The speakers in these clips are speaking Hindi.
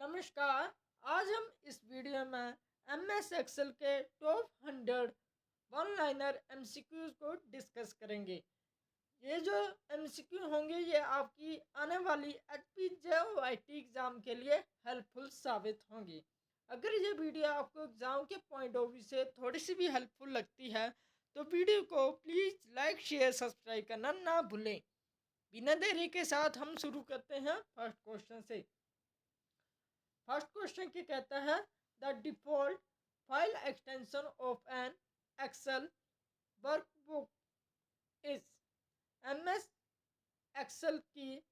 नमस्कार। आज हम इस वीडियो में MS एक्सेल के टॉप 100 वन लाइनर MCQs को डिस्कस करेंगे। ये जो MCQ होंगे ये आपकी आने वाली HPJOIT एग्ज़ाम के लिए हेल्पफुल साबित होंगी। अगर ये वीडियो आपको एग्ज़ाम के पॉइंट ऑफ व्यू से थोड़ी सी भी हेल्पफुल लगती है तो वीडियो को प्लीज़ लाइक शेयर सब्सक्राइब करना ना भूलें। बिना देरी के साथ हम शुरू करते हैं फर्स्ट क्वेश्चन से। फर्स्ट क्वेश्चन क्या कहता है, the default file extension of an Excel workbook is. MS Excel की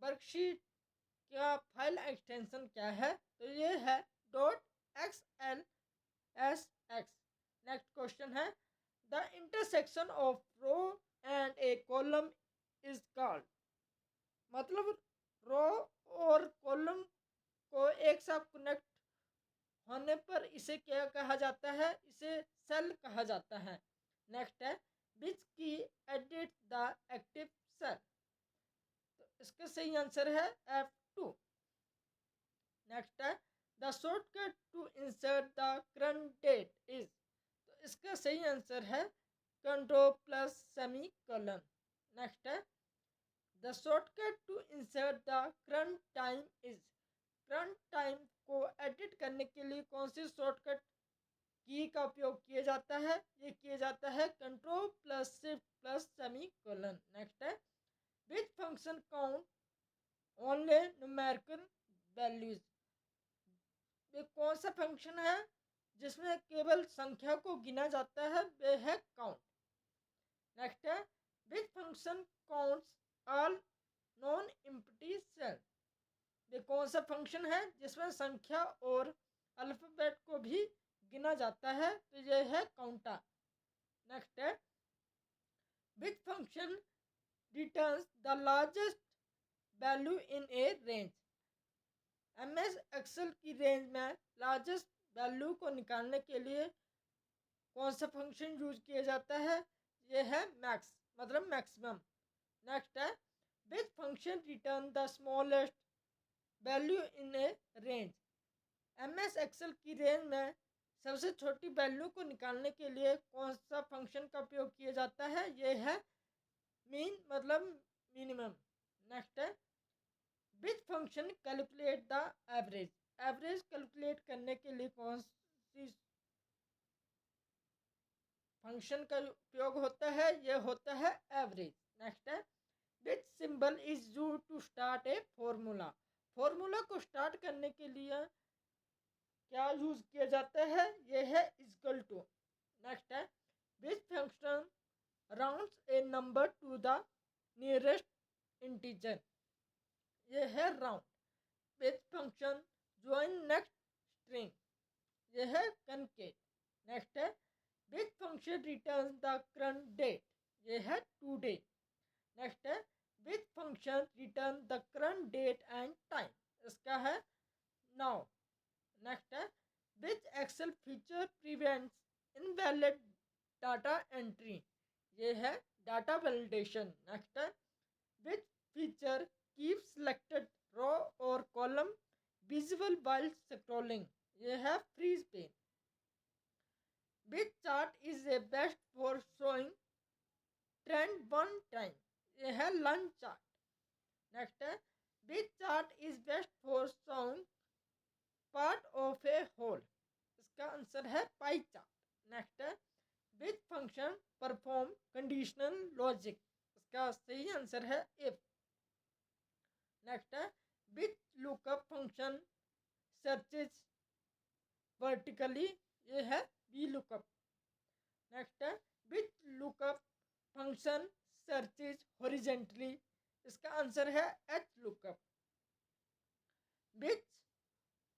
वर्कशीट का फाइल एक्सटेंशन क्या है? तो ये है .xlsx। नेक्स्ट क्वेश्चन है, the intersection of row and a column is called. मतलब रो और कॉलम को एक साथ कनेक्ट होने पर इसे क्या कहा जाता है? इसे सेल कहा जाता है। नेक्स्ट है, विच की एडिट द एक्टिव सेल। तो इसका सही आंसर है F2। नेक्स्ट है, the shortcut to insert the current date is. तो इसका सही आंसर है control plus semicolon. Next है, the shortcut to insert the current time is. Current time को एडिट करने के लिए कौन सी शॉर्टकट की का उपयोग किया जाता है? ये किया जाता है control plus shift plus semicolon. Next है, which function count only numerical values. ये कौन सा फंक्शन है जिसमें केवल संख्या को गिना जाता है? वे है काउंट। नेक्स्ट है, which function counts all non empty cell. ये कौन सा फंक्शन है जिसमें संख्या और अल्फ़ाबेट को भी गिना जाता है? तो ये है काउंटा। नेक्स्ट है, which function returns the largest value in a range. MS Excel की रेंज में लार्जेस्ट वैल्यू को निकालने के लिए कौन सा फंक्शन यूज किया जाता है? ये है मैक्स, मतलब मैक्सिमम। नेक्स्ट है, which function return the smallest value in a range. MS Excel की रेंज में सबसे छोटी वैल्यू को निकालने के लिए कौन सा फंक्शन का उपयोग किया जाता है? ये है मीन, मतलब मिनिमम। नेक्स्ट है, which function calculate the average. Average calculate करने के लिए कौन सी फंक्शन का उपयोग होता है? ये होता है एवरेज। नेक्स्ट है, which symbol is used to start a formula. Formula को स्टार्ट करने के लिए क्या यूज किया जाता है? ये है इक्वल टू। नेक्स्ट है, which function rounds a number to the nearest integer. ये है round. Which function join next string. ये है कनकेट। नेक्स्ट है, which function return the current date. ये है टुडे। नेक्स्ट है, which function return the current date and time. इसका है नाउ। नेक्स्ट है, which Excel feature prevents invalid data entry. ये है डाटा वैलिडेशन। नेक्स्ट है, which feature keep selected row और कॉलम विजिबल व्हाइल स्क्रॉलिंग। ये है freeze pane. Which chart is a best for showing trend one time. ये है लर्न चार्ट। नेक्स्ट है, which chart is best for showing part of a whole. इसका आंसर है पाई चार्ट। नेक्स्ट है, which function perform conditional logic. इसका सही आंसर है इफ। नेक्स्ट है, which lookup function searches vertically. ये है वी लुकअप। नेक्स्ट है, which lookup function searches horizontally. इसका आंसर है H lookup. Which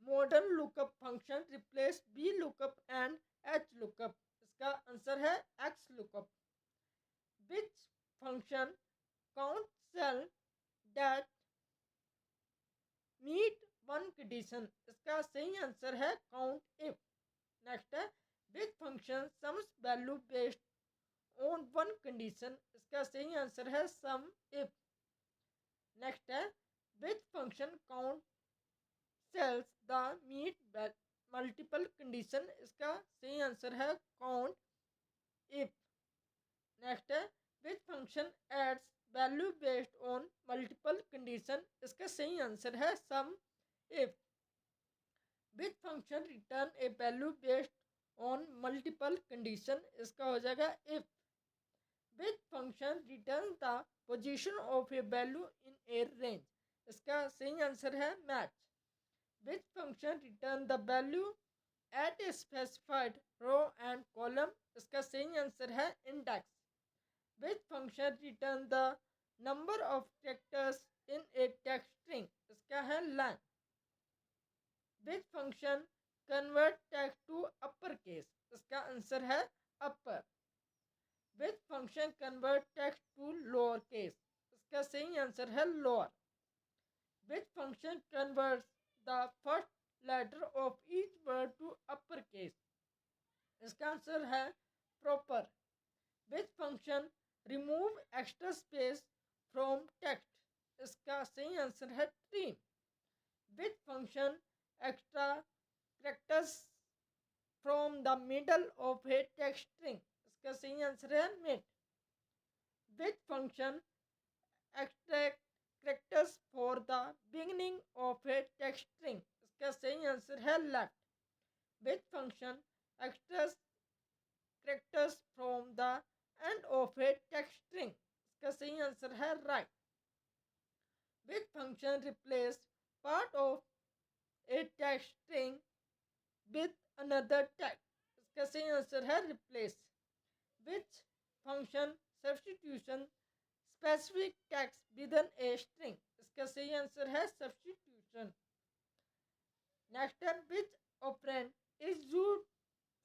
modern lookup function replace B lookup and H lookup. इसका आंसर है X lookup. Which function count cell that meet one condition. इसका सही आंसर है काउंट इफ। नेक्स्ट है, which function sums value based on one condition. इसका सही आंसर है सम इफ। नेक्स्ट है, which function count cell the meet multiple condition, इसका सही आंसर है काउंट इफ। नेक्स्ट है which function adds value based on multiple condition, इसका सही आंसर है sum if. Which function return a value based on multiple condition, इसका हो जाएगा if. Which function return the position of a value in a range, इसका सही आंसर है match. Which function return the value at a specified row and column, इसका सही आंसर है index. Which function return the number of characters in a text string, इसका है length. Which function convert text to upper case, इसका आंसर है upper. Which function convert text to lower case, इसका सही आंसर है lower. Which function convert the first letter of each word to upper case, इसका आंसर है proper. Which function remove extra space from text, इसका सही आंसर है trim. Which function extra characters from the middle of a text string, इसका सही आंसर है mid. Which function extract characters for the beginning of a text string, इसका सही आंसर है left. Which function extract characters from the end of a text string, इसका सही आंसर है right. Which function replace part of a text string with another text, इसका सही आंसर है replace. Which function substitution specific text within a string, इसका सही आंसर है सब्स्टिट्यूशन। नेक्स्ट है which operand is used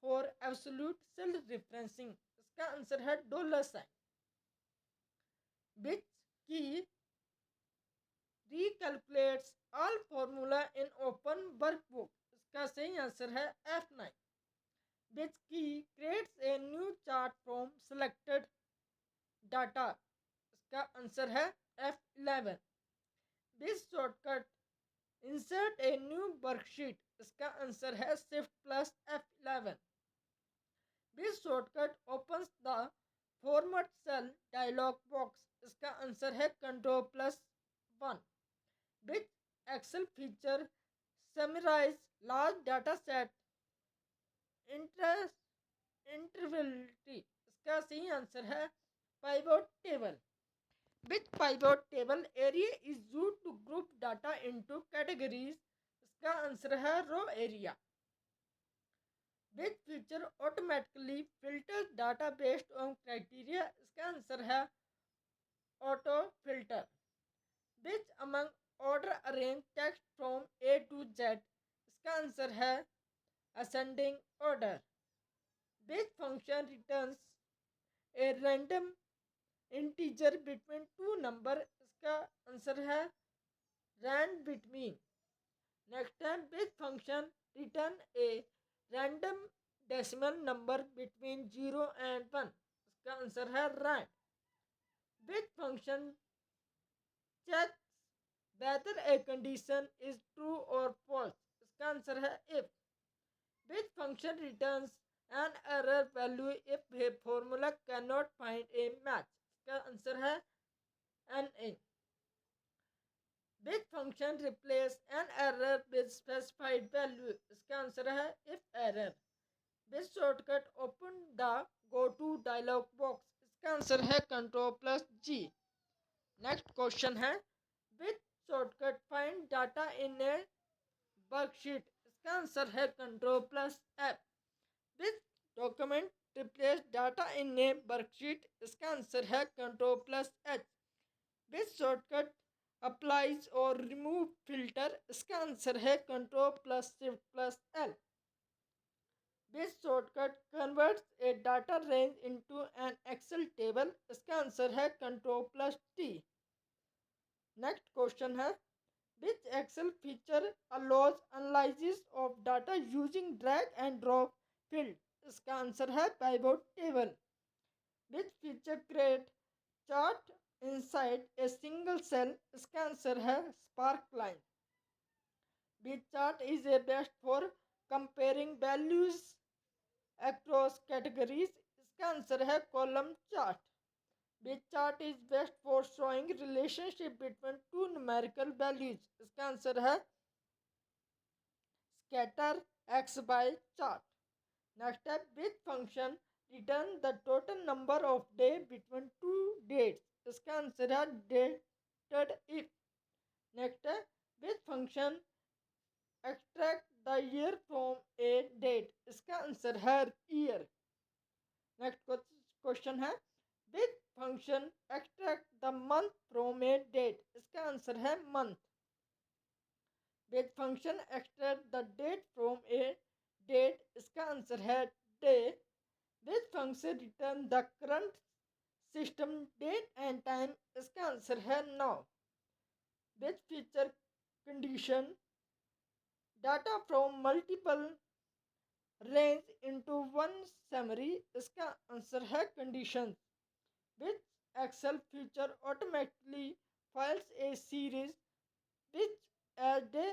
for absolute self referencing, इसका आंसर है dollar sign. Which key recalculates all formula in open workbook, इसका सही आंसर है F9। Which key creates a new chart from selected data, इसका आंसर है F11। Which shortcut insert a new worksheet, इसका आंसर है Shift plus F11। Which shortcut opens the format cell dialog box, इसका आंसर है Control plus 1। Which Excel feature summarize large data set intervality, इसका सही आंसर है pivot table। Which pivot table area is used to group data into categories, इसका आंसर है row area। Which feature automatically filters data based on criteria, इसका आंसर है auto filter। Which among order arrange text from A to Z, इसका आंसर है ascending order। Which function returns a random integer between two number, इसका आंसर है rand between। नेक्स्ट है which function return a random decimal number between 0 and 1, इसका आंसर है rand। Which function checks whether a condition is true or false, इसका आंसर है if। Which function returns an error value if a formula cannot find a match, इसका आंसर है NA। Which function replace an error with specified value, इसका आंसर है if error। Which shortcut open the go to dialog box, इसका आंसर है Control plus G। Next question है which shortcut find data in a worksheet, इसका आंसर है Control plus F। Which document replace data in a worksheet, इसका आंसर है Control plus H। Which shortcut applies और रिमूव फिल्टर, इसका आंसर है Control plus Shift plus L। Which shortcut converts a data range into an Excel table, इसका आंसर है Control plus T। Next question है which Excel feature allows analysis of data using drag and drop field, इसका आंसर है pivot table। Which feature create chart inside a single cell, इसका आंसर है spark line। Which chart is a best for comparing values across categories? इसका आंसर है column chart. Which chart is best for showing relationship between two numerical values? इसका आंसर है scatter x by chart. Next है which function return the total number of day between two dates? इसका आंसर है dated if. Next है which function extract the year from a date? इसका आंसर है year. नेक्स्ट क्वेश्चन है which function extract the month from a date? इसका आंसर है month. which function extract the date from a date? इसका आंसर है day. which function return the current system date and time? इसका आंसर है now. which feature condition data from multiple range into one summary? इसका आंसर है conditions. which Excel feature automatically files a series which a day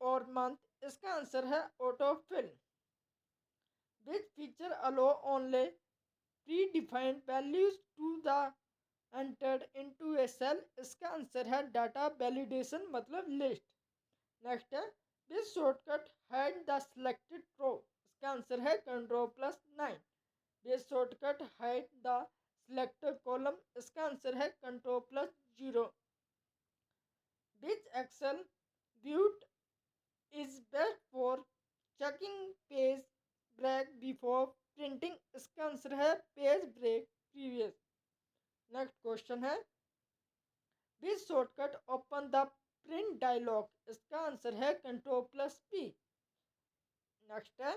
or month? इसका आंसर है autofill. which feature allow only predefined values to the entered into a cell? इसका आंसर है data validation मतलब list. नेक्स्ट है which shortcut hide the selected row? इसका आंसर है Ctrl+9. which shortcut hide the selected column? इसका आंसर है Ctrl+0. which Excel view is best for checking page break before printing? इसका आंसर है page break previous. Next question है which shortcut open the print dialog? इसका आंसर है Ctrl+P. नेक्स्ट है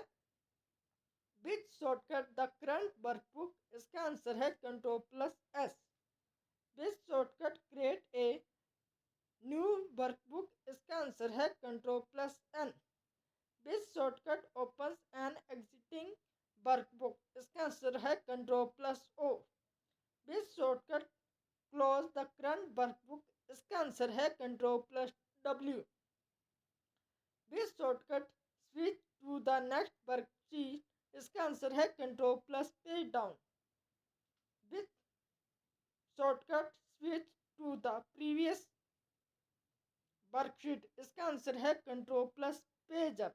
which shortcut the current workbook? इसका आंसर है Ctrl+S. which shortcut create a new workbook? इसका आंसर है Ctrl+N. which shortcut opens an exiting workbook? इसका आंसर है Ctrl+O. which shortcut close the current workbook? इसका आंसर है Ctrl+W. which shortcut switch to the next worksheet? इसका आंसर है Ctrl+Page down. which shortcut switch to the previous worksheet? इसका आंसर है Ctrl+Page up.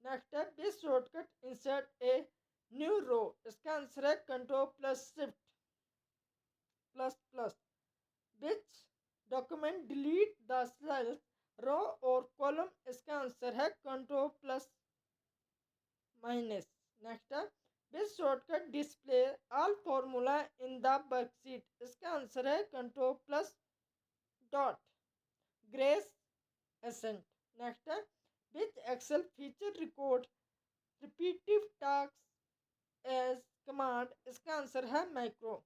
नेक्स्ट है which shortcut insert a new row? इसका आंसर है Ctrl+Shift++. which document delete the cells row और column? इसका आंसर है Ctrl+-. नेक्स्ट है which shortcut display all formula in the worksheet? इसका आंसर है Ctrl+. grace ascent. नेक्स्ट है which Excel feature record repetitive tasks as command? इसका आंसर है macro.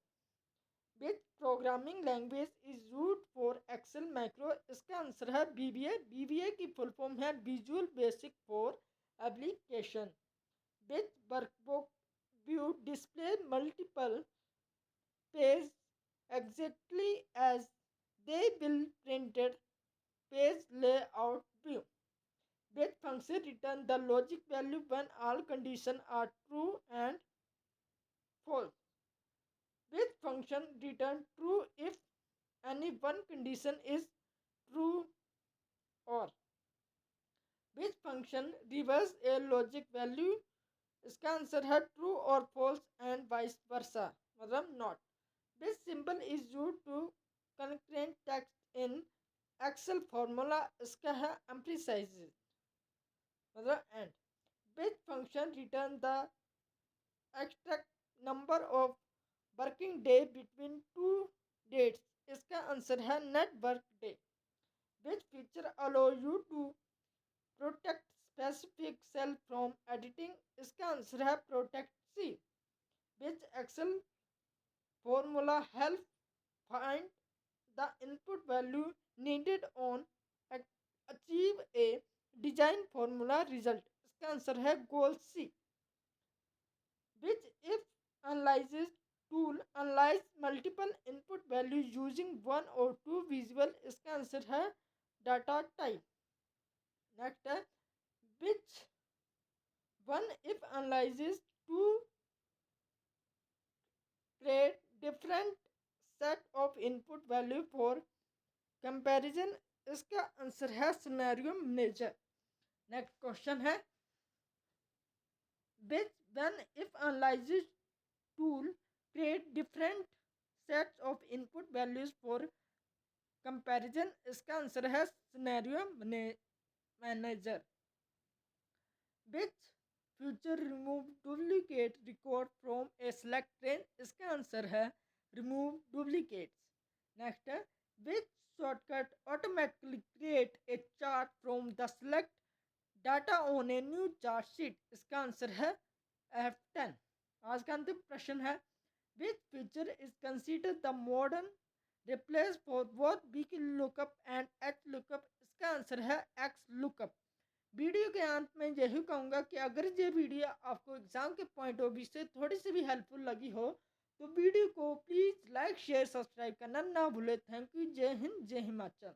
which programming language is used for Excel macro? इसका आंसर है VBA. VBA की फुल फॉर्म है Visual Basic for Application. which workbook view display multiple pages exactly as they will printed? page layout view. which function return the logic value when all conditions are true and false? which function return true if any one condition is true? or which function reverse a logic value? इसका आंसर है true or false and vice versa मतलब not. which symbol is used to concatenate text in Excel formula? इसका है emphasizes मतलब and. which function return the exact number of working day between two dates? इसका आंसर है net work day. which feature allow you to protect specific cell from editing? इसका आंसर है protect C. which Excel formula help find the input value needed on achieve a design formula result? इसका आंसर है goal C. which if analysis tool analyze multiple input values using one or two visual? इसका आंसर है data type. नेक्स्ट है which one if analysis to create different set of input value for comparison। इसका आंसर है सिनेरियो मैनेजर। नेक्स्ट क्वेश्चन है which when if analysis tool create different sets of input values for comparison। इसका आंसर है scenario manager. which future remove duplicate record from a select train। इसका आंसर है remove duplicates। नेक्स्ट है which shortcut automatically create a chart from the select data on a new chart sheet। इसका आंसर है F10। आज का अंतिम प्रश्न है which feature is considered the modern replace for both weak lookup and H lookup। इसका आंसर है X lookup। वीडियो के अंत में यही कहूँगा कि अगर ये वीडियो आपको एग्जाम के पॉइंट ऑफ व्यू से थोड़ी सी भी हेल्पफुल लगी हो तो वीडियो को प्लीज़ लाइक शेयर सब्सक्राइब करना ना भूले। Thank you. जय हिंद जय हिमाचल।